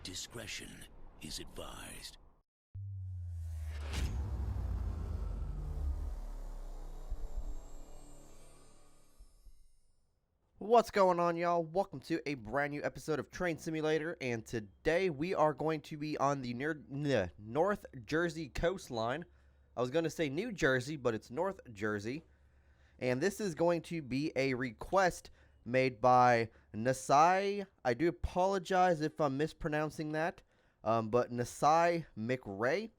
Discretion is advised. What's going on, y'all? Welcome to a brand new episode of Train Simulator, and today we are going to be on the North Jersey coastline. I was going to say New Jersey, but it's North Jersey. And this is going to be a request made by Nasai. I do apologize if I'm mispronouncing that, but Nasai McRae.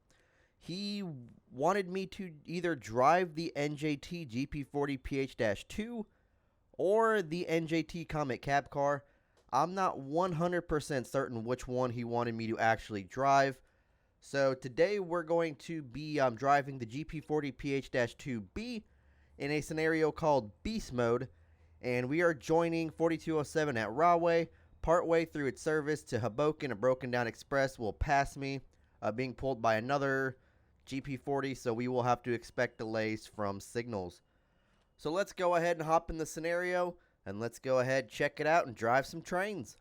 He wanted me to either drive the NJT GP40 PH-2 or the NJT Comet Cab Car. I'm not 100% certain which one he wanted me to actually drive. So today we're going to be driving the GP40 PH-2B in a scenario called Beast Mode. And we are joining 4207 at Rahway. Partway through its service to Hoboken, a broken down express will pass me, being pulled by another GP40. So we will have to expect delays from signals. So let's go ahead and hop in the scenario, and let's go ahead, check it out, and drive some trains.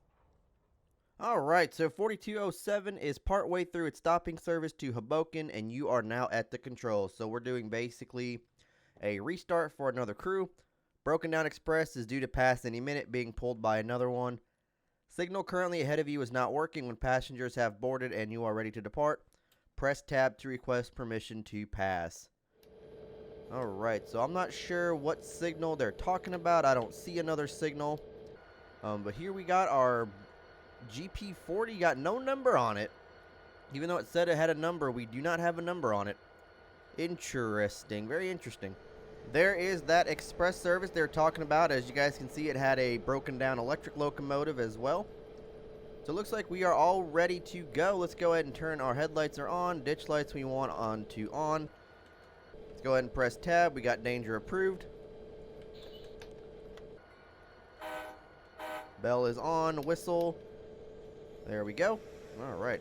Alright, so 4207 is partway through its stopping service to Hoboken, and you are now at the controls. So we're doing basically a restart for another crew. Broken Down Express is due to pass any minute, being pulled by another one. Signal currently ahead of you is not working. When passengers have boarded and you are ready to depart, press tab to request permission to pass. Alright, so I'm not sure what signal they're talking about. I don't see another signal. But here we got our GP40. Got no number on it. Even though it said it had a number, we do not have a number on it. Interesting. Very interesting. There is that express service they're talking about. As you guys can see, it had a broken down electric locomotive as well. So it looks like we are all ready to go. Let's go ahead and turn our headlights are on. Ditch lights we want on to on. Let's go ahead and press tab. We got danger approved. Bell is on. Whistle. There we go. Alright.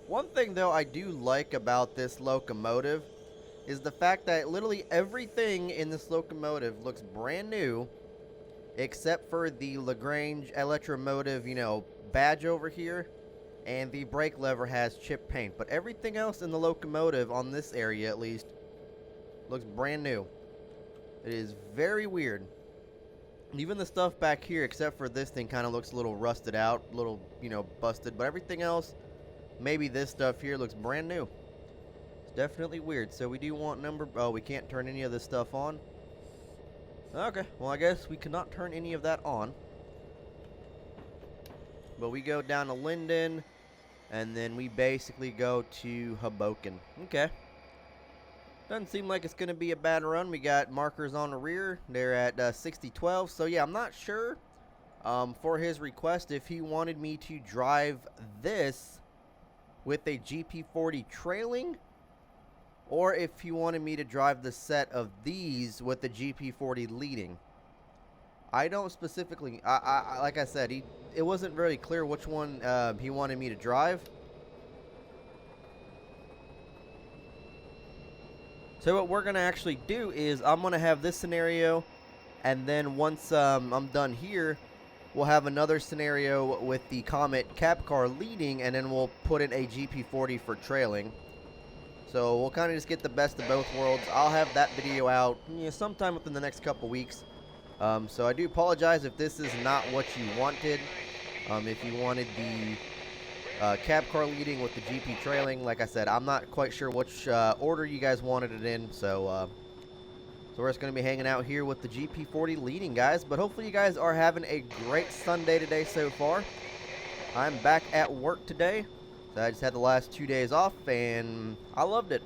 One thing though I do like about this locomotive is the fact that literally everything in this locomotive looks brand new except for the Lagrange Electromotive, badge over here, and the brake lever has chip paint. But everything else in the locomotive, on this area at least, looks brand new. It is very weird. Even the stuff back here, except for this thing, kind of looks a little rusted out, a little, busted. But everything else, maybe this stuff here, looks brand new. It's definitely weird. So we do want number... Oh, we can't turn any of this stuff on. Okay, well, I guess we cannot turn any of that on. But we go down to Linden, and then we basically go to Hoboken. Okay. Doesn't seem like it's going to be a bad run. We got markers on the rear. They're at 6012. So, yeah, I'm not sure for his request if he wanted me to drive this with a GP40 trailing, or if he wanted me to drive the set of these with the GP40 leading. I don't specifically... like I said, it wasn't very clear which one he wanted me to drive. So what we're going to actually do is I'm going to have this scenario, and then once I'm done here, we'll have another scenario with the Comet Cab Car leading, and then we'll put in a GP40 for trailing. So we'll kind of just get the best of both worlds. I'll have that video out sometime within the next couple weeks. So I do apologize if this is not what you wanted. If you wanted the cab car leading with the GP trailing, like I said, I'm not quite sure which order you guys wanted it in, so we're just going to be hanging out here with the GP40 leading, guys. But hopefully you guys are having a great Sunday today so far. I'm back at work today, so I just had the last 2 days off, and I loved it.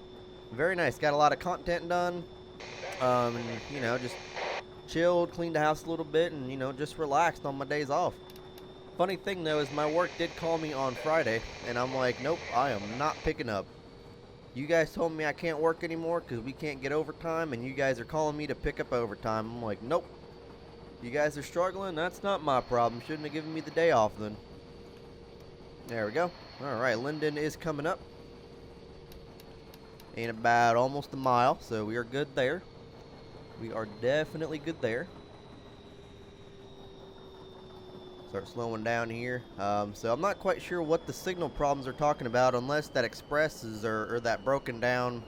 Very nice. Got a lot of content done, just chilled, cleaned the house a little bit, and, just relaxed on my days off. Funny thing though is my work did call me on Friday, and I'm like, nope, I am not picking up. You guys told me I can't work anymore because we can't get overtime, and you guys are calling me to pick up overtime. I'm like, nope. You guys are struggling? That's not my problem. Shouldn't have given me the day off then. There we go. Alright, Linden is coming up. In about almost a mile, so we are good there. We are definitely good there. Start slowing down here. So I'm not quite sure what the signal problems are talking about, unless that expresses or that broken down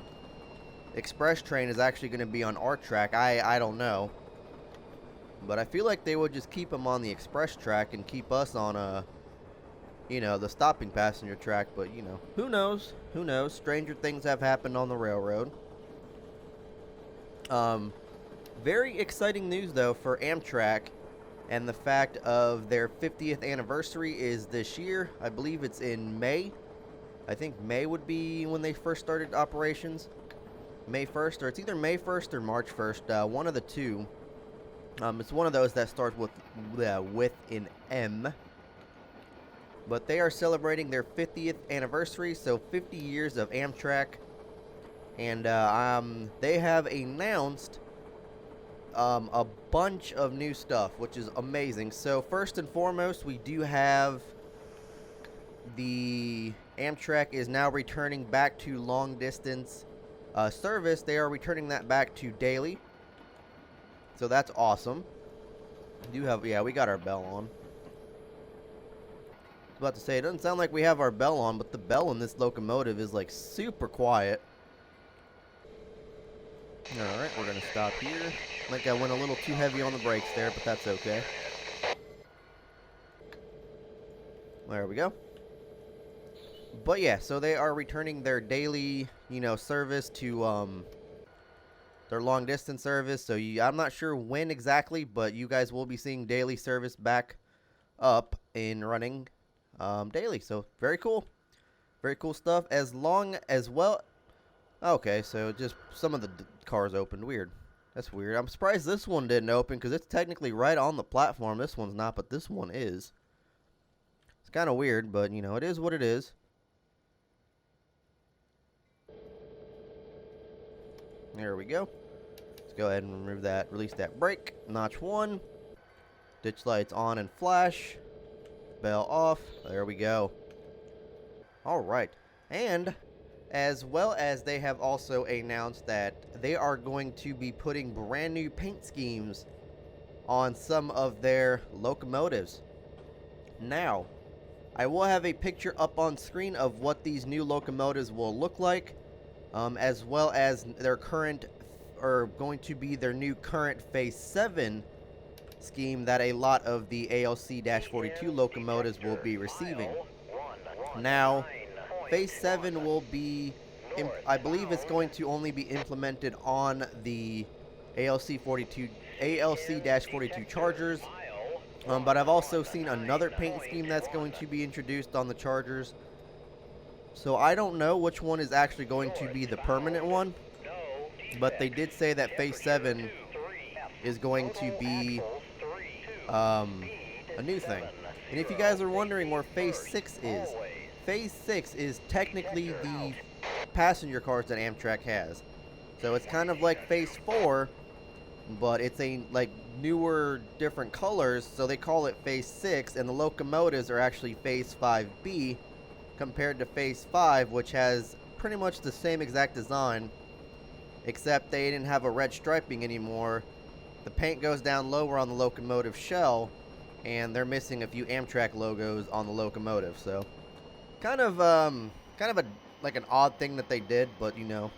express train is actually going to be on our track. I don't know. But I feel like they would just keep them on the express track and keep us on the stopping passenger track. But, who knows? Who knows? Stranger things have happened on the railroad. Very exciting news, though, for Amtrak, and the fact of their 50th anniversary is this year. I believe it's in May. I think May would be when they first started operations. May 1st, or it's either May 1st or March 1st, one of the two. It's one of those that starts with an M. But they are celebrating their 50th anniversary, so 50 years of Amtrak. And they have announced a bunch of new stuff, which is amazing. So first and foremost, we do have the Amtrak is now returning back to long distance service. They are returning that back to daily. So that's awesome. We do have, we got our bell on. I was about to say, it doesn't sound like we have our bell on, but the bell in this locomotive is like super quiet. Alright, we're going to stop here. I think I went a little too heavy on the brakes there, but that's okay. There we go. But yeah, so they are returning their daily, service to their long distance service. So I'm not sure when exactly, but you guys will be seeing daily service back up and running daily. So very cool. Very cool stuff. As long as well. Okay, so just some of the cars opened. Weird. That's weird. I'm surprised this one didn't open because it's technically right on the platform. This one's not, but this one is. It's kind of weird, but it is what it is. There we go. Let's go ahead and remove that, release that brake. Notch 1. Ditch lights on and flash. Bell off. There we go. Alright. And as well as they have also announced that they are going to be putting brand new paint schemes on some of their locomotives. Now, I will have a picture up on screen of what these new locomotives will look like, as well as their current, or going to be their new current Phase 7 scheme that a lot of the ALC-42 locomotives will be receiving. Now, Phase 7 will be, I believe it's going to only be implemented on the ALC-42 Chargers, but I've also seen another paint scheme that's going to be introduced on the Chargers. So I don't know which one is actually going to be the permanent one, but they did say that Phase 7 is going to be a new thing. And if you guys are wondering where Phase 6 is, Phase 6 is technically the passenger cars that Amtrak has. So it's kind of like Phase 4, but it's a newer, different colors, so they call it Phase 6, and the locomotives are actually Phase 5B compared to Phase 5, which has pretty much the same exact design, except they didn't have a red striping anymore. The paint goes down lower on the locomotive shell, and they're missing a few Amtrak logos on the locomotive, so kind of an odd thing that they did, but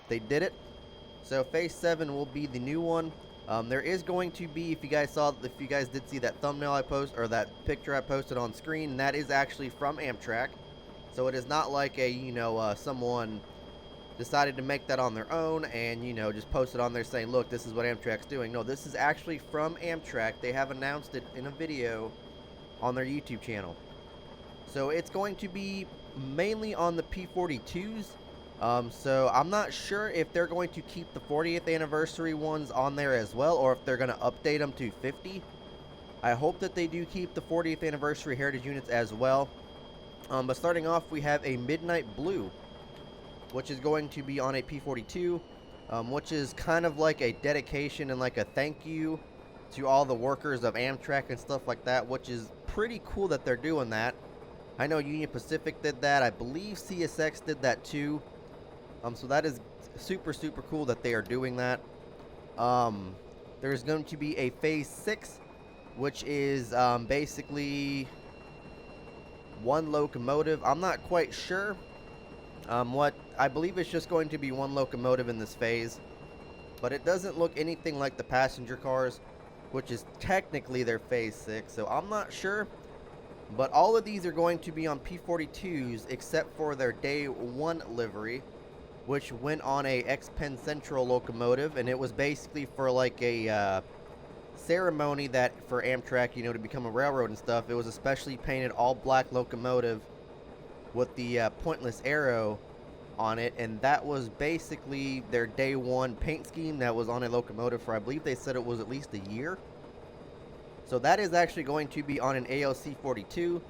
they did it. So Phase 7 will be the new one. There is going to be, if you guys did see that thumbnail I posted, or that picture I posted on screen, that is actually from Amtrak. So it is not like someone decided to make that on their own and just post it on there saying, look, this is what Amtrak's doing. No, this is actually from Amtrak. They have announced it in a video on their YouTube channel. So it's going to be mainly on the P42s. So I'm not sure if they're going to keep the 40th anniversary ones on there as well, or if they're going to update them to 50. I hope that they do keep the 40th anniversary heritage units as well. But starting off, we have a Midnight Blue, which is going to be on a P42, which is kind of like a dedication and like a thank you to all the workers of Amtrak and stuff like that, which is pretty cool that they're doing that. I know Union Pacific did that. I believe CSX did that too. So that is super, super cool that they are doing that. There's going to be a Phase 6 which is basically one locomotive. I'm not quite sure. What I believe it's just going to be one locomotive in this phase, but it doesn't look anything like the passenger cars, which is technically their phase 6, so I'm not sure. But all of these are going to be on P42s except for their day 1 livery, which went on a X-Pen Central locomotive, and it was basically for like a ceremony that for Amtrak, you know, to become a railroad and stuff. It was a specially painted all black locomotive with the pointless arrow on it, and that was basically their day 1 paint scheme that was on a locomotive for, I believe they said it was at least a year. So that is actually going to be on an ALC 42.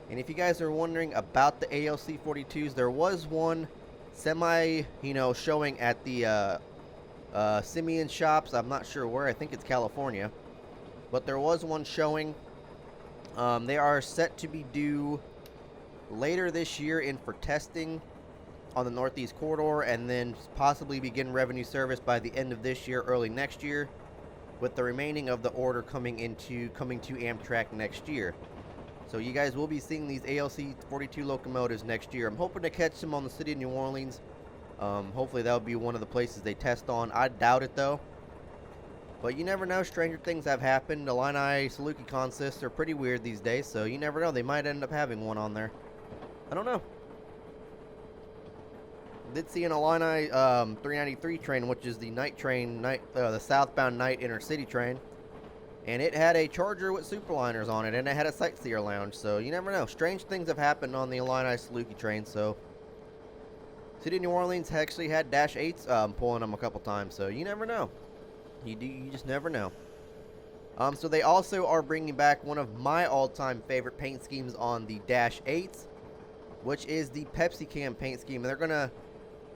And if you guys are wondering about the ALC 42s, there was one semi, you know, showing at the Simeon shops. I'm not sure where. I think it's California. But there was one showing. They are set to be due later this year in for testing on the Northeast Corridor, and then possibly begin revenue service by the end of this year, early next year, with the remaining of the order coming to Amtrak next year. So you guys will be seeing these ALC 42 locomotives next year. I'm hoping to catch them on the City of New Orleans. Hopefully that'll be one of the places they test on. I doubt it though. But you never know, stranger things have happened. The Illini Saluki consists are pretty weird these days, so you never know, they might end up having one on there. I don't know. Did see an Illini 393 train, which is the night train, the southbound night intercity train, and it had a charger with superliners on it, and it had a sightseer lounge. So you never know, strange things have happened on the Illini Saluki train. So City of New Orleans actually had Dash 8s pulling them a couple times, so you never know. You just never know. So they also are bringing back one of my all-time favorite paint schemes on the Dash 8s, which is the Pepsi Can paint scheme. And they're gonna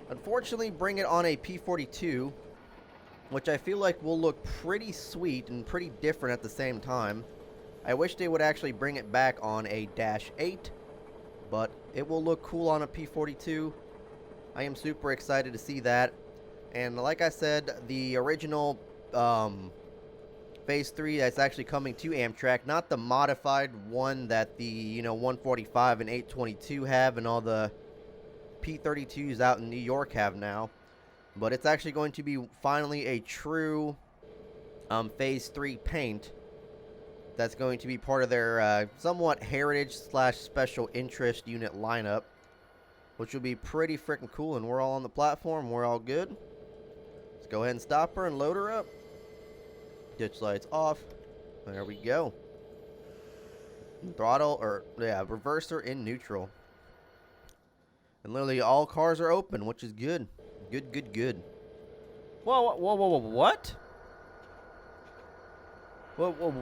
unfortunately bring it on a P42, which I feel like will look pretty sweet and pretty different at the same time. I wish they would actually bring it back on a Dash 8, but it will look cool on a P42. I am super excited to see that. And like I said, the original Phase 3 that's actually coming to Amtrak, not the modified one that the, you know, 145 and 822 have and all the P32s out in New York have now, but it's actually going to be finally a true Phase 3 paint that's going to be part of their somewhat heritage / special interest unit lineup, which will be pretty freaking cool. And we're all on the platform, we're all good. Let's go ahead and stop her and load her up. Ditch lights off. There we go. Throttle, or yeah, reverser in neutral. And literally all cars are open, which is good. Good. Whoa, what? Whoa.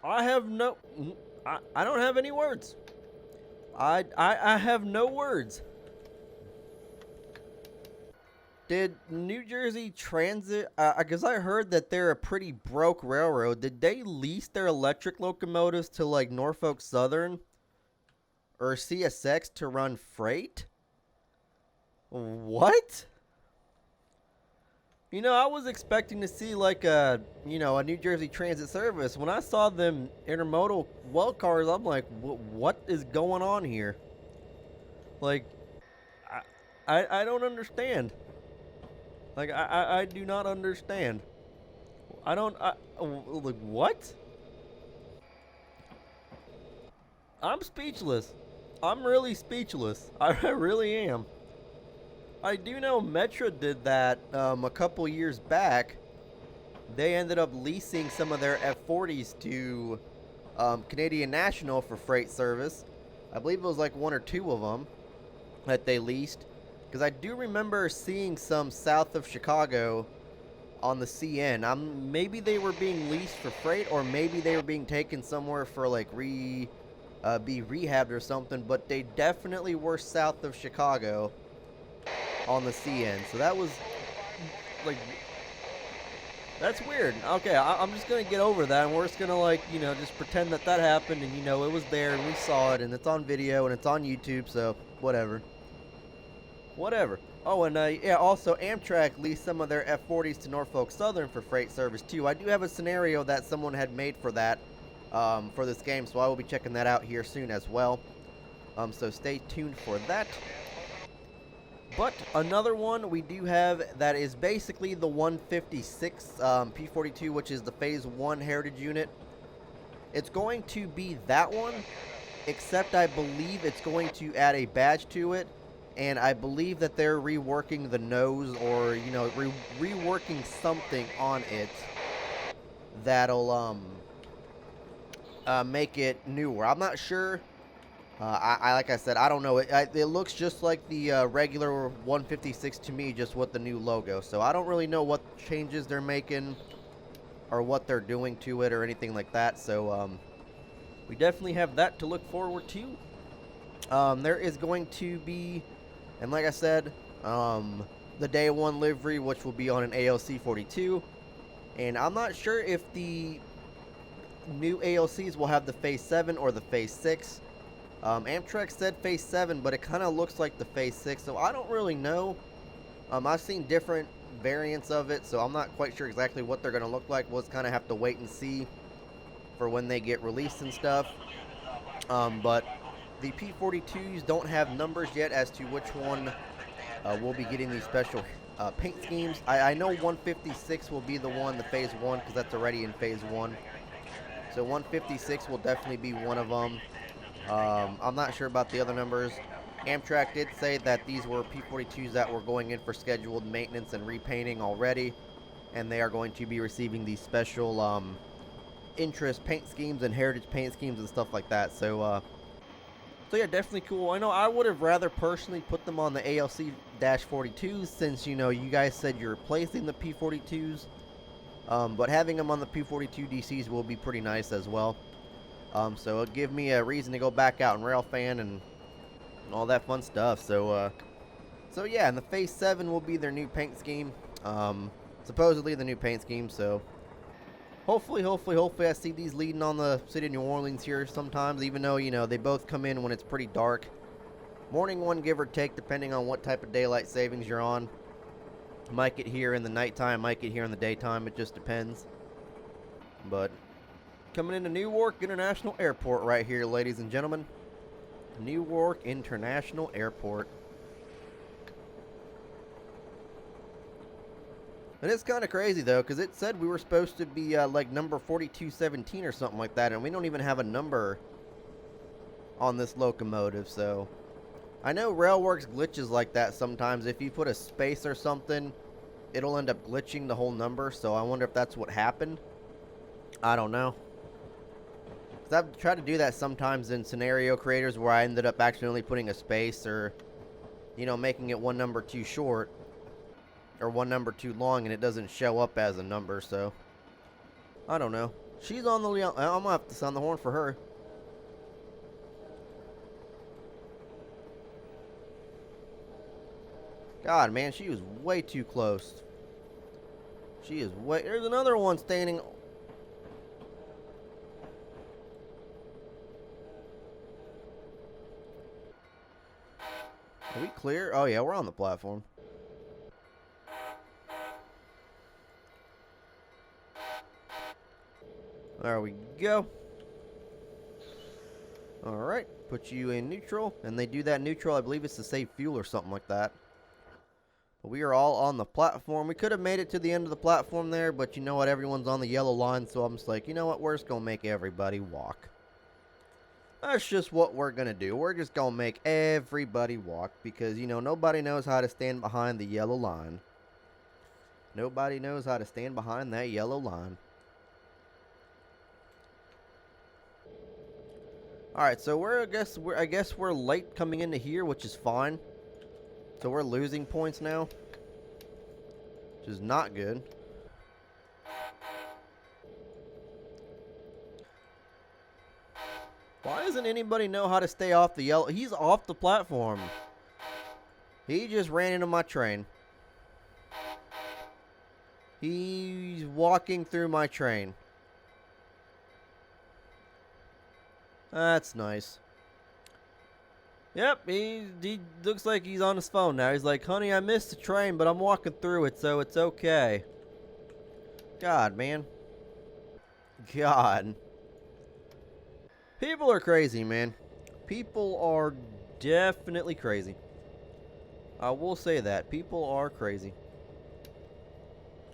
I have no, I don't have any words. I have no words. Did New Jersey Transit, because I heard that they're a pretty broke railroad, did they lease their electric locomotives to like Norfolk Southern or CSX to run freight? What? You know, I was expecting to see like a, you know, a New Jersey Transit service. When I saw them intermodal well cars, I'm like, what is going on here? Like, I don't understand. Like, I do not understand. Like, what? I'm speechless. I'm really speechless. I really am. I do know Metra did that a couple years back. They ended up leasing some of their F40s to Canadian National for freight service. I believe it was like one or two of them that they leased. Because I do remember seeing some south of Chicago on the CN. Maybe they were being leased for freight, or maybe they were being taken somewhere for like be rehabbed or something. But they definitely were south of Chicago on the CN. So that was like, That's weird. Okay, I'm just gonna get over that, and we're just gonna, like, you know, just pretend that that happened, and, you know, it was there, and we saw it, and it's on video, and it's on YouTube, so whatever. Whatever. Oh, and yeah, also Amtrak leased some of their F-40s to Norfolk Southern for freight service too. I do have a scenario that someone had made for that, for this game, so I will be checking that out here soon as well. So stay tuned for that. But another one we do have that is basically the 156 P-42, which is the Phase 1 Heritage Unit. It's going to be that one, except I believe it's going to add a badge to it. And I believe that they're reworking the nose, or, you know, reworking something on it that'll make it newer. I'm not sure. Like I said, I don't know. It looks just like the regular 156 to me, just with the new logo. So I don't really know what changes they're making or what they're doing to it or anything like that. So we definitely have that to look forward to. There is going to be, and like I said, the day one livery, which will be on an ALC 42. And I'm not sure if the new ALCs will have the Phase 7 or the Phase 6. Amtrak said Phase 7, but it kind of looks like the Phase 6, so I don't really know. I've seen different variants of it, so I'm not quite sure exactly what they're going to look like. We'll just kind of have to wait and see for when they get released and stuff. But the P-42s don't have numbers yet as to which one will be getting these special paint schemes. I know 156 will be the one, the Phase 1, because that's already in Phase 1. So 156 will definitely be one of them. I'm not sure about the other numbers. Amtrak did say that these were P-42s that were going in for scheduled maintenance and repainting already, and they are going to be receiving these special interest paint schemes and heritage paint schemes and stuff like that. So yeah, definitely cool. I know I would have rather personally put them on the ALC-42s, since, you know, you guys said you're replacing the P-42s, but having them on the P-42 DCs will be pretty nice as well. So it'll give me a reason to go back out and railfan and all that fun stuff. So yeah, and the Phase 7 will be their new paint scheme. Supposedly the new paint scheme, so hopefully I see these leading on the city of New Orleans here sometimes, even though, you know, they both come in when it's pretty dark. Morning one, give or take, depending on what type of daylight savings you're on. Might get here in the nighttime, might get here in the daytime, it just depends. But coming into Newark International Airport right here, ladies and gentlemen. Newark International Airport. And it's kind of crazy, though, because it said we were supposed to be, like, number 4217 or something like that, and we don't even have a number on this locomotive, so I know Railworks glitches like that sometimes. If you put a space or something, it'll end up glitching the whole number, so I wonder if that's what happened. I don't know. I've tried to do that sometimes in scenario creators where I ended up accidentally putting a space, or, you know, making it one number too short or one number too long, and it doesn't show up as a number. So I don't know. She's on the I'm gonna have to sound the horn for her. God, man, she was way too close. She is way. There's another one standing. Are we clear? Oh, yeah, we're on the platform. There we go. Alright, put you in neutral. And they do that neutral, I believe it's to save fuel or something like that. But we are all on the platform. We could have made it to the end of the platform there, but you know what? Everyone's on the yellow line, so I'm just like, you know what? We're just going to make everybody walk. That's just what we're going to do. We're just going to make everybody walk because, you know, nobody knows how to stand behind the yellow line. Nobody knows how to stand behind that yellow line. Alright, so I guess we're late coming into here, which is fine. So we're losing points now, which is not good. Why doesn't anybody know how to stay off the yellow? He's off the platform. He just ran into my train. He's walking through my train. That's nice. Yep, he looks like he's on his phone now. He's like, honey, I missed the train, but I'm walking through it, so it's okay. God, man. God. People are crazy, man. People are definitely crazy. I will say that. People are crazy.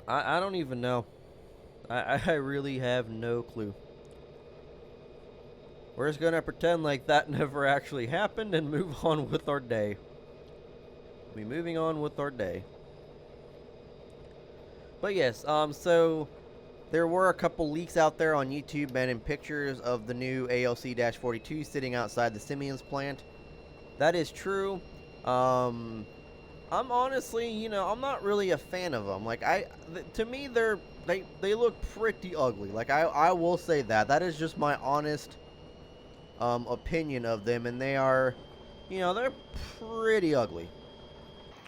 I don't even know. I really have no clue. We're just gonna pretend like that never actually happened and move on with our day. We'll be moving on with our day. But yes, so there were a couple leaks out there on YouTube and in pictures of the new ALC-42 sitting outside the Simeon's plant. That is true. I'm honestly, you know, I'm not really a fan of them. Like, to me, they look pretty ugly. Like, I will say that. That is just my honest opinion of them, and they are, you know, they're pretty ugly.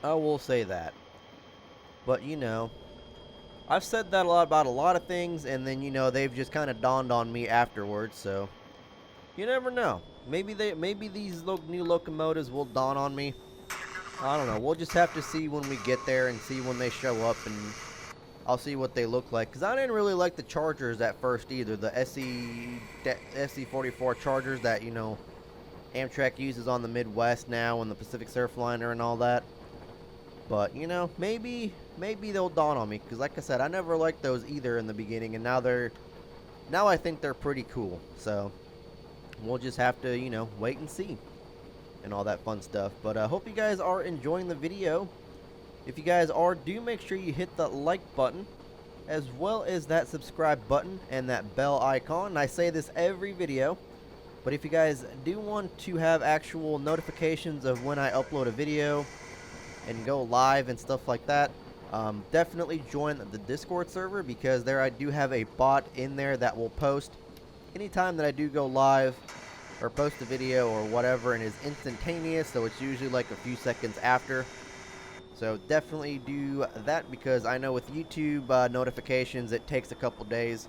I will say that. But, you know, I've said that a lot about a lot of things, and then, you know, they've just kind of dawned on me afterwards, so you never know. Maybe these new locomotives will dawn on me. I don't know. We'll just have to see when we get there and see when they show up, and I'll see what they look like. Because I didn't really like the Chargers at first either. The SC44 Chargers that, you know, Amtrak uses on the Midwest now and the Pacific Surfliner and all that. But, you know, maybe they'll dawn on me. Because like I said, I never liked those either in the beginning. And now I think they're pretty cool. So, we'll just have to, you know, wait and see. And all that fun stuff. But I hope you guys are enjoying the video. If you guys are, do make sure you hit the like button, as well as that subscribe button and that bell icon. And I say this every video, but if you guys do want to have actual notifications of when I upload a video and go live and stuff like that, definitely join the Discord server, because there I do have a bot in there that will post anytime that I do go live or post a video or whatever, and is instantaneous, so it's usually like a few seconds after. So definitely do that, because I know with YouTube notifications it takes a couple days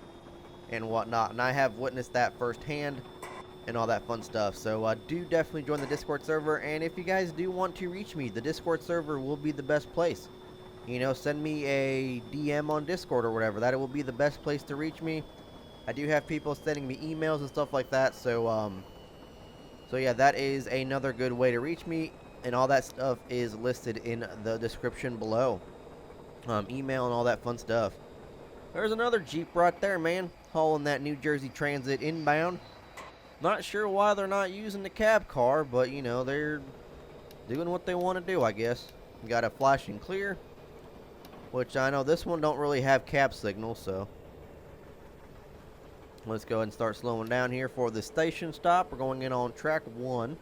and whatnot, and I have witnessed that firsthand and all that fun stuff. So do definitely join the Discord server, and if you guys do want to reach me, the Discord server will be the best place. You know, send me a DM on Discord or whatever. That will be the best place to reach me. I do have people sending me emails and stuff like that, so yeah, that is another good way to reach me. And all that stuff is listed in the description below. Email and all that fun stuff. There's another Jeep right there, man. Hauling that New Jersey Transit inbound. Not sure why they're not using the cab car, but, you know, they're doing what they want to do, I guess. Got a flashing clear, which I know this one don't really have cab signal, so let's go ahead and start slowing down here for the station stop. We're going in on track 1.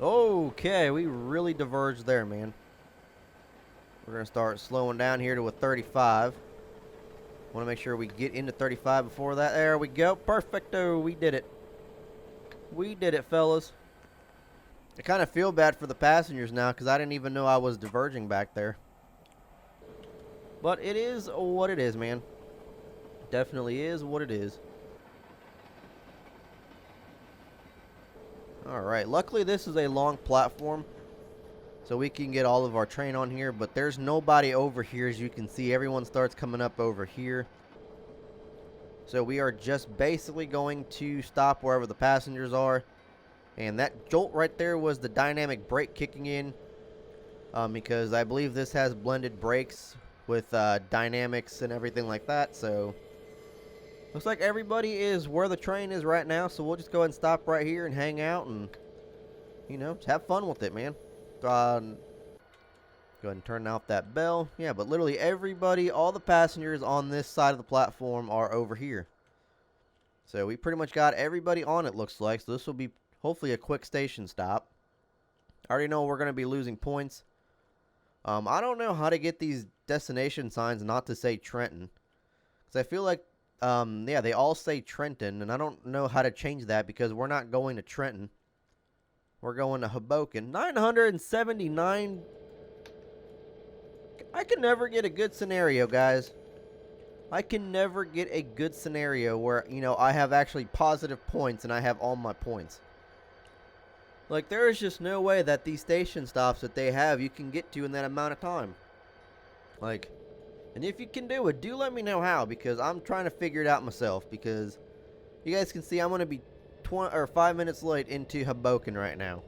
Okay, we really diverged there, man. We're going to start slowing down here to a 35. Want to make sure we get into 35 before that. There we go. Perfecto. We did it. We did it, fellas. I kind of feel bad for the passengers now, because I didn't even know I was diverging back there. But it is what it is, man. Definitely is what it is. Alright, luckily this is a long platform, so we can get all of our train on here, but there's nobody over here. As you can see, everyone starts coming up over here. So we are just basically going to stop wherever the passengers are. And that jolt right there was the dynamic brake kicking in, because I believe this has blended brakes with dynamics and everything like that. So looks like everybody is where the train is right now, so we'll just go ahead and stop right here and hang out and, you know, just have fun with it, man. Go ahead and turn off that bell. Yeah, but literally everybody, all the passengers on this side of the platform are over here. So we pretty much got everybody on, it looks like. So this will be hopefully a quick station stop. I already know we're going to be losing points. I don't know how to get these destination signs not to say Trenton, because I feel like yeah, they all say Trenton, and I don't know how to change that, because we're not going to Trenton. We're going to Hoboken. 979 I can never get a good scenario, guys. I can never get a good scenario where, you know, I have actually positive points and I have all my points. Like, there is just no way that these station stops that they have you can get to in that amount of time. Like, and if you can do it, do let me know how, because I'm trying to figure it out myself, because you guys can see I'm going to be 5 minutes late into Hoboken right now.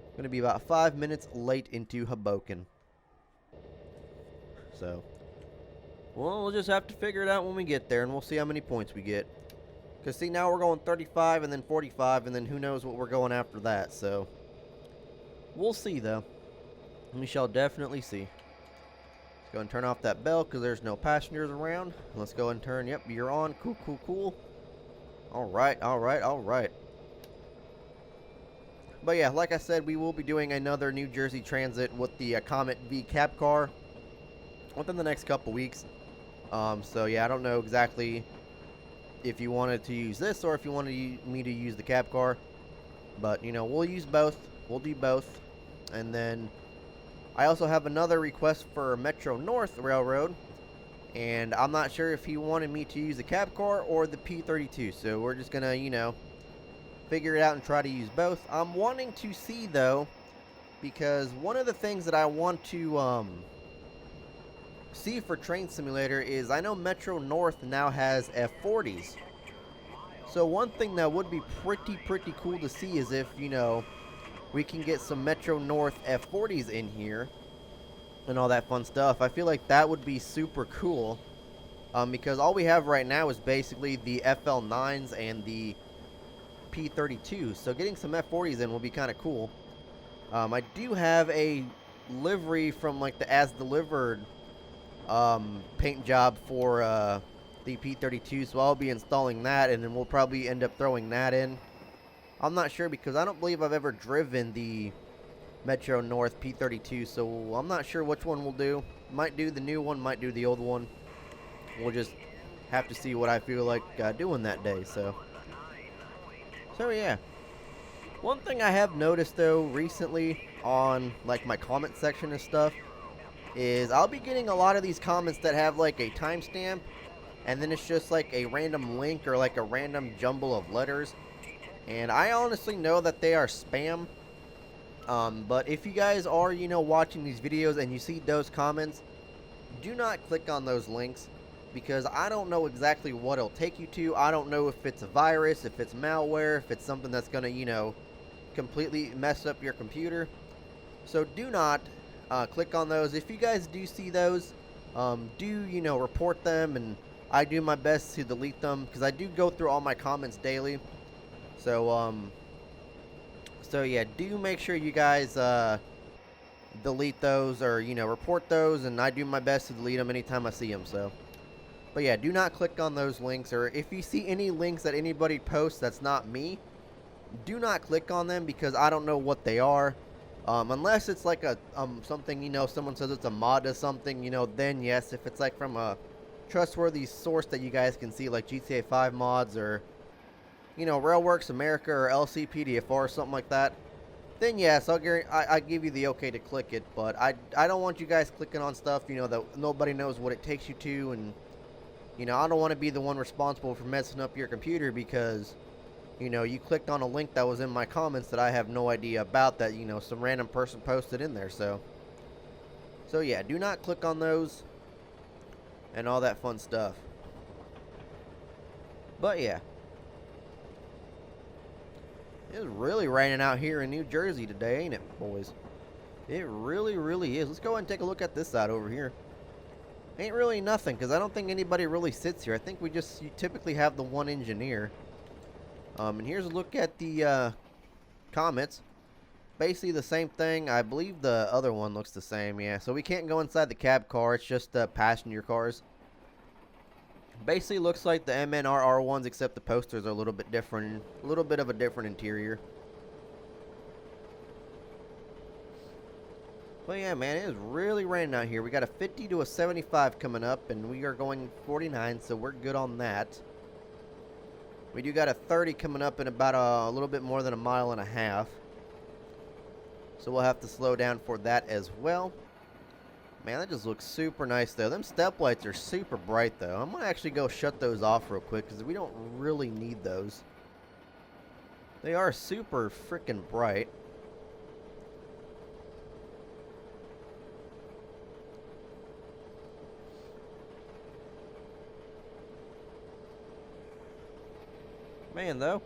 I'm going to be about 5 minutes late into Hoboken. So, well, we'll just have to figure it out when we get there, and we'll see how many points we get. Because, see, now we're going 35 and then 45, and then who knows what we're going after that, so. We'll see, though. We shall definitely see. Let's go and turn off that bell, because there's no passengers around. Let's go and turn, yep, you're on, cool, cool, cool. Alright, alright, alright. But yeah, like I said, we will be doing another New Jersey Transit with the Comet V cab car within the next couple weeks. So yeah, I don't know exactly if you wanted to use this or if you wanted me to use the cab car. But, you know, we'll use both. We'll do both. And then I also have another request for Metro North Railroad. And I'm not sure if he wanted me to use the cab car or the P32. So we're just going to, you know, figure it out and try to use both. I'm wanting to see, though, because one of the things that I want to see for Train Simulator is I know Metro North now has F40s. So one thing that would be pretty cool to see is if, you know, we can get some Metro North F40s in here and all that fun stuff. I feel like that would be super cool, because all we have right now is basically the FL9s and the P32. So getting some F40s in will be kind of cool. I do have a livery from like the As Delivered paint job for the P32, so I'll be installing that, and then we'll probably end up throwing that in. I'm not sure, because I don't believe I've ever driven the Metro North P32, so I'm not sure which one we'll do. Might do the new one, might do the old one. We'll just have to see what I feel like doing that day. So yeah. One thing I have noticed, though, recently on like my comment section and stuff is I'll be getting a lot of these comments that have like a timestamp, and then it's just like a random link or like a random jumble of letters. And I honestly know that they are spam. But if you guys are, you know, watching these videos and you see those comments, do not click on those links, because I don't know exactly what it'll take you to. I don't know if it's a virus, if it's malware, if it's something that's going to, you know, completely mess up your computer. So do not click on those. If you guys do see those, do, you know, report them, and I do my best to delete them, because I do go through all my comments daily. So yeah, do make sure you guys delete those, or, you know, report those, and I do my best to delete them anytime I see them. So, but yeah, do not click on those links, or if you see any links that anybody posts that's not me, do not click on them, because I don't know what they are. Unless it's like a something, you know, someone says it's a mod to something, you know, then yes. If it's like from a trustworthy source that you guys can see, like GTA 5 mods, or, you know, Railworks America or LCPDFR or something like that, then yes, I give you the okay to click it. But I don't want you guys clicking on stuff, you know, that nobody knows what it takes you to, and, you know, I don't want to be the one responsible for messing up your computer because, you know, you clicked on a link that was in my comments that I have no idea about, that, you know, some random person posted in there. So yeah, do not click on those and all that fun stuff. But yeah, it's really raining out here in New Jersey today, ain't it, boys? It really is. Let's go ahead and take a look at this side over here. Ain't really nothing, because I don't think anybody really sits here. I think you typically have the one engineer. And here's a look at the Comets. Basically the same thing. I believe the other one looks the same, yeah. So we can't go inside the cab car. It's just passenger cars. Basically looks like the MNRR ones, except the posters are a little bit different. A little bit of a different interior. But yeah, man, it is really raining out here. We got a 50 to a 75 coming up, and we are going 49, so we're good on that. We do got a 30 coming up in about a little bit more than a mile and a half. So we'll have to slow down for that as well. Man, that just looks super nice, though. Them step lights are super bright, though. I'm going to actually go shut those off real quick because we don't really need those. They are super freaking bright. Man, though.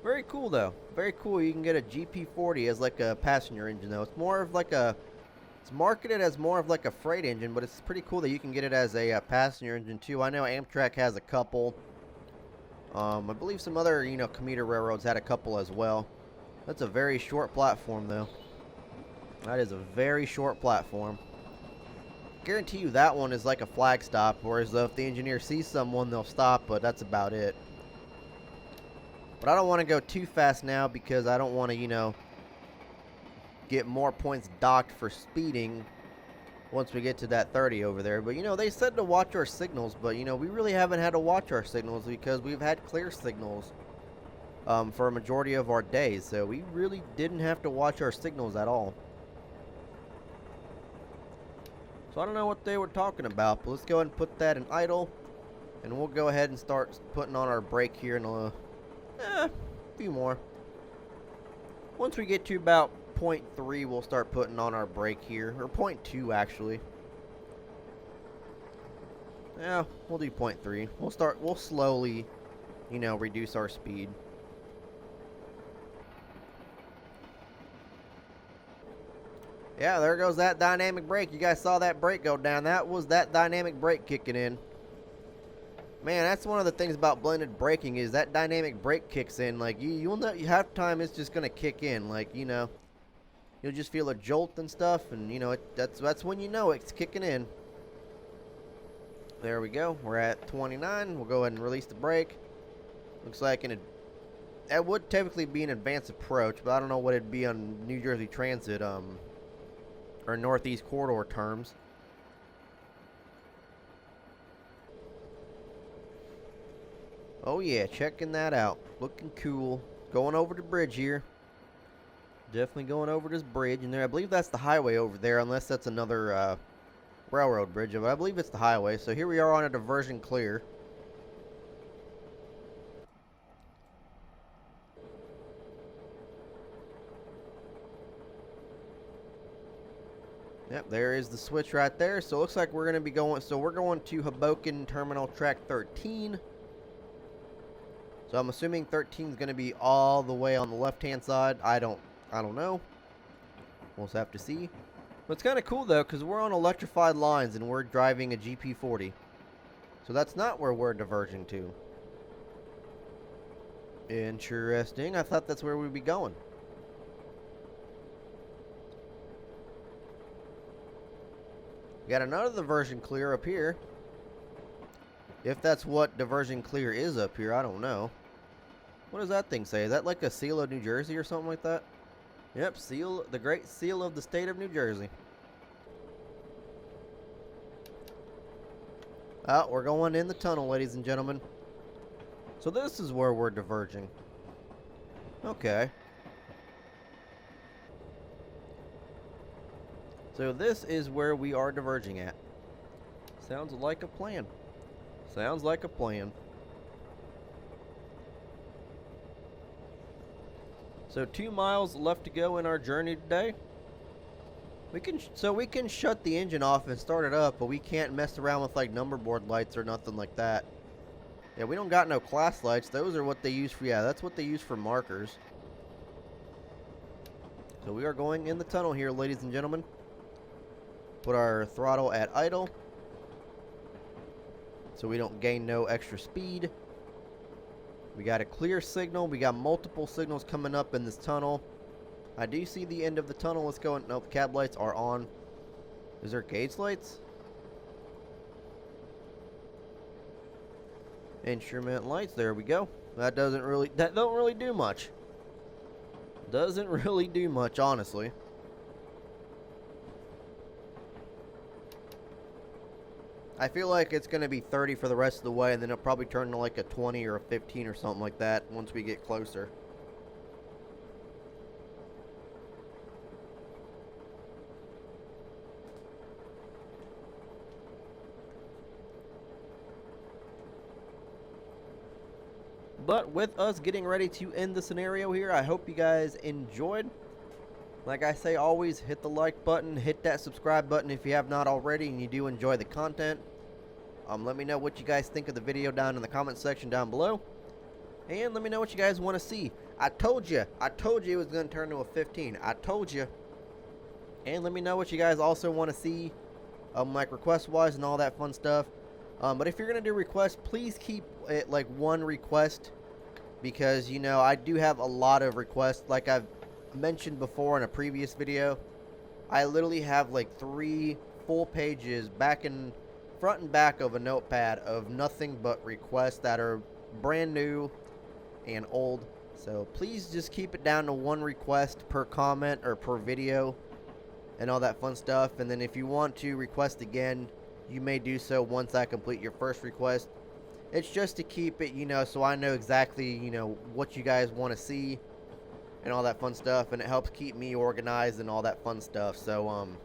Very cool, though. Very cool. You can get a GP40 as like a passenger engine, though. It's more of like a... It's marketed as more of like a freight engine, but it's pretty cool that you can get it as a passenger engine, too. I know Amtrak has a couple. I believe some other, you know, commuter railroads had a couple as well. That's a very short platform, though. That is a very short platform. Guarantee you that one is like a flag stop, whereas though if the engineer sees someone, they'll stop, but that's about it. But I don't want to go too fast now because I don't want to, you know, get more points docked for speeding once we get to that 30 over there. But, you know, they said to watch our signals, but, you know, we really haven't had to watch our signals because we've had clear signals for a majority of our days. So we really didn't have to watch our signals at all. So I don't know what they were talking about, but let's go ahead and put that in idle. And we'll go ahead and start putting on our brake here in a few more. Once we get to about 0.3, we'll start putting on our brake here. Or 0.2, actually. Yeah, we'll do 0.3. We'll slowly, you know, reduce our speed. Yeah, there goes that dynamic brake. You guys saw that brake go down. That was that dynamic brake kicking in. Man, that's one of the things about blended braking is that dynamic brake kicks in. Like, you'll know, half the time it's just going to kick in. Like, you know, you'll just feel a jolt and stuff. And, you know, that's when you know it's kicking in. There we go. We're at 29. We'll go ahead and release the brake. Looks like that would typically be an advanced approach, but I don't know what it'd be on New Jersey Transit or Northeast Corridor terms. Oh yeah, checking that out. Looking cool. Going over the bridge here. Definitely going over this bridge. And there, I believe that's the highway over there, unless that's another railroad bridge. But I believe it's the highway. So here we are on a diversion clear. Yep, there is the switch right there. So it looks like we're going to be going. So we're going to Hoboken Terminal track 13. So I'm assuming 13 is going to be all the way on the left-hand side. I don't know. We'll have to see. But it's kind of cool, though, because we're on electrified lines and we're driving a GP40. So that's not where we're diverging to. Interesting. I thought that's where we'd be going. We got another diversion clear up here. If that's what diversion clear is up here, I don't know. What does that thing say? Is that like a seal of New Jersey or something like that? Yep, seal, the great seal of the state of New Jersey. Oh, we're going in the tunnel, ladies and gentlemen. So this is where we're diverging. Okay. So this is where we are diverging at. Sounds like a plan. Sounds like a plan. So 2 miles left to go in our journey today. We can shut the engine off and start it up, but we can't mess around with like number board lights or nothing like that. Yeah, we don't got no class lights. Those are what they use for, yeah, that's what they use for markers. So we are going in the tunnel here, ladies and gentlemen. Put our throttle at idle, so we don't gain no extra speed. We got a clear signal. We got multiple signals coming up in this tunnel. I do see the end of the tunnel. Let's go. Nope, cab lights are on. Is there gauge lights? Instrument lights. There we go. That don't really do much. Doesn't really do much, honestly. I feel like it's going to be 30 for the rest of the way, and then it'll probably turn to like a 20 or a 15 or something like that once we get closer. But with us getting ready to end the scenario here, I hope you guys enjoyed. Like I say, always hit the like button, hit that subscribe button if you have not already and you do enjoy the content. Let me know what you guys think of the video down in the comment section down below. And let me know what you guys want to see. I told you it was going to turn to a 15. I told you. And let me know what you guys also want to see, like request-wise and all that fun stuff. But if you're going to do requests, please keep it like one request. Because, you know, I do have a lot of requests. Like I've mentioned before in a previous video, I literally have like 3 full pages front and back of a notepad of nothing but requests that are brand new and old. So please just keep it down to one request per comment or per video and all that fun stuff. And then if you want to request again, you may do so once I complete your first request. It's just to keep it, you know, so I know exactly, you know, what you guys want to see and all that fun stuff, and it helps keep me organized and all that fun stuff. So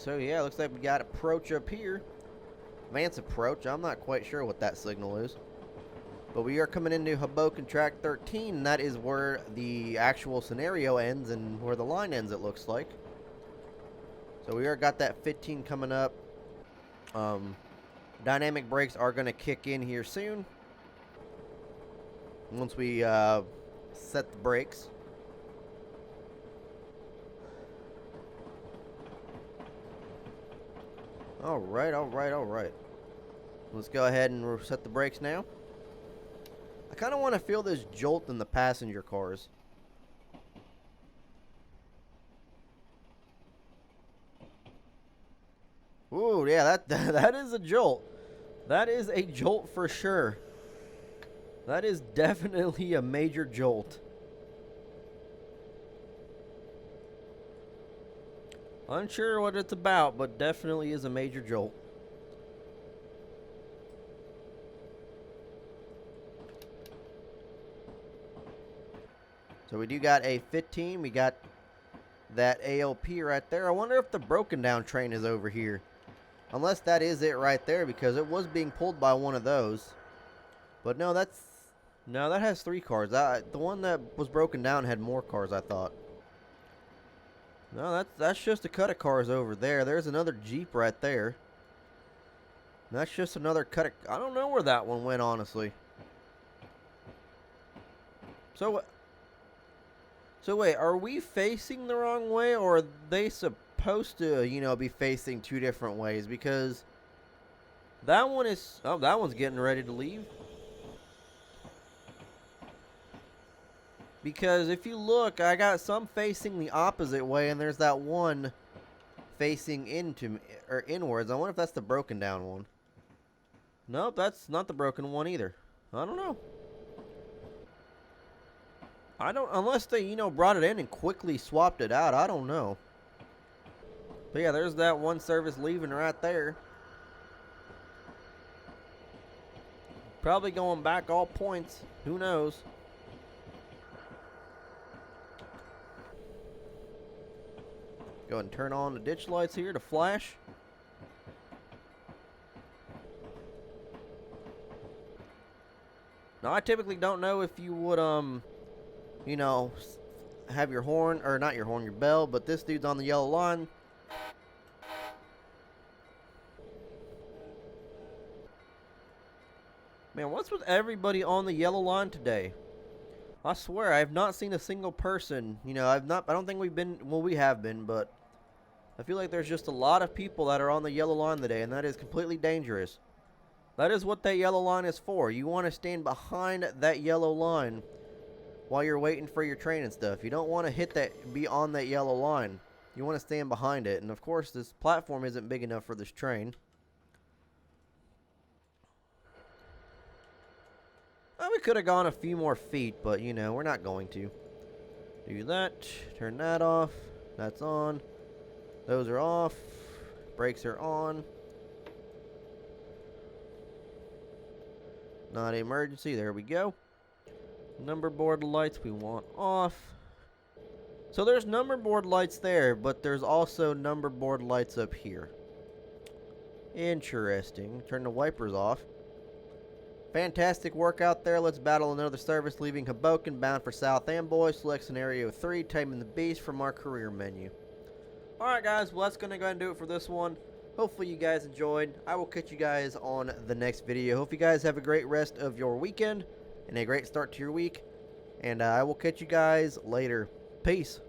yeah, looks like we got approach up here. Advance approach. I'm not quite sure what that signal is. But we are coming into Hoboken Track 13, and that is where the actual scenario ends and where the line ends, it looks like. So we are got that 15 coming up. Dynamic brakes are going to kick in here soon. Once we set the brakes. Alright. Let's go ahead and set the brakes now. I kind of want to feel this jolt in the passenger cars. Ooh, yeah, that is a jolt. That is a jolt for sure. That is definitely a major jolt. Unsure what it's about, but definitely is a major jolt. So we do got a 15. We got that ALP right there. I wonder if the broken down train is over here. Unless that is it right there, because it was being pulled by one of those. But no, that has 3 cars. The one that was broken down had more cars, I thought. No, that's just a cut of cars over there. There's another Jeep right there. That's just another cut of... I don't know where that one went, honestly. So wait, are we facing the wrong way, or are they supposed to, you know, be facing 2 different ways? Because that one is... Oh, that one's getting ready to leave. Because if you look, I got some facing the opposite way, and there's that one facing inwards. I wonder if that's the broken down one. Nope, that's not the broken one either. I don't know. Unless they, you know, brought it in and quickly swapped it out. I don't know. But yeah, there's that one service leaving right there. Probably going back all points. Who knows? Go ahead and turn on the ditch lights here to flash. Now, I typically don't know if you would, you know, have your horn, or not your horn, your bell, but this dude's on the yellow line. Man, what's with everybody on the yellow line today? I swear, I have not seen a single person, you know, I don't think we've been, well, we have been, but I feel like there's just a lot of people that are on the yellow line today, and that is completely dangerous. That is what that yellow line is for. You want to stand behind that yellow line while you're waiting for your train and stuff. You don't want to be on that yellow line. You want to stand behind it. And of course, this platform isn't big enough for this train. Well, we could have gone a few more feet, but you know, we're not going to. Do that. Turn that off. That's on. Those are off. Brakes are on. Not an emergency. There we go. Number board lights we want off. So there's number board lights there, but there's also number board lights up here. Interesting. Turn the wipers off. Fantastic work out there. Let's battle another service leaving Hoboken, bound for South Amboy. Select scenario 3, Taming the Beast from our career menu. Alright guys, well that's going to go ahead and do it for this one. Hopefully you guys enjoyed. I will catch you guys on the next video. Hope you guys have a great rest of your weekend and a great start to your week. And I will catch you guys later. Peace.